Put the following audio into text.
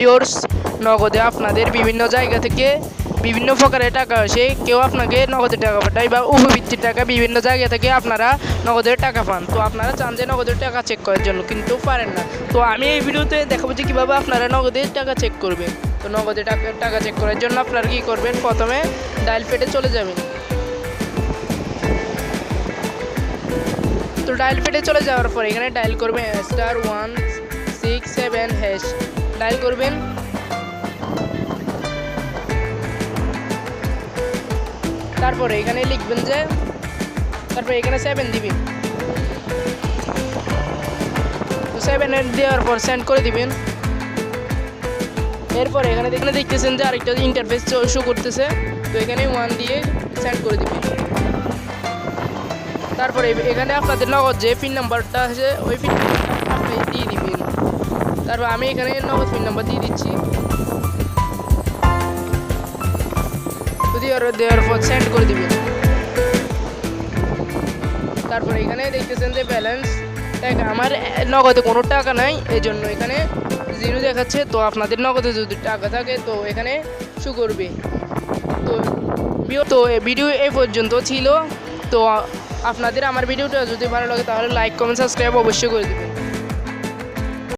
Viewers, নগদে আপনাদের বিভিন্ন জায়গা থেকে বিভিন্ন প্রকারের টাকা আসে। কেউ আপনাকে নগদে টাকা পাঠায় বা উপবৃত্তির টাকা বিভিন্ন জায়গা থেকে আপনারা নগদের টাকা পান। তো আপনারা চান যে নগদের টাকা চেক করার জন্য, কিন্তু পারেন না। তো আমি এই ভিডিওতে দেখাবো যে কীভাবে আপনারা নগদের টাকা চেক করবেন। তো নগদে টাকা চেক করার জন্য আপনারা কী করবেন, প্রথমে ডায়াল প্যাডে চলে যাবেন। তো ডায়াল প্যাডে চলে যাওয়ার পর এখানে ডায়াল করবেন *167# ডায়াল করবেন। তারপরে এখানে লিখবেন যে, তারপরে এখানে 7 দিবেন। তো 7 দেওয়ার পর সেন্ড করে দিবেন। এরপরে এখানে দেখতেছেন যে আরেকটা ইন্টারফেস শো করতেছে। তো এখানে 1 দিয়ে সেন্ড করে দিবেন। তারপরে এখানে আপনাদের নগদ যে পিন নাম্বারটা আছে ওই পিন আপনি দিয়ে দিবেন। তারপর আমি এখানে নগদ পিন নাম্বার দিয়ে দিচ্ছি। দেওয়ার পর সেন্ড করে দিবেন। তারপরে এখানে দেখতেছেন যে ব্যালেন্স টাকা, আমার নগদে কোনো টাকা নাই, এই জন্য এখানে 0 দেখাচ্ছে। তো আপনাদের নগদে যদি টাকা থাকে তো এখানে শো করবে। তো ভিডিও এই পর্যন্ত ছিল। তো আপনাদের আমার ভিডিওটা যদি ভালো লাগে তাহলে লাইক, কমেন্ট, সাবস্ক্রাইব অবশ্যই করে দেবেন।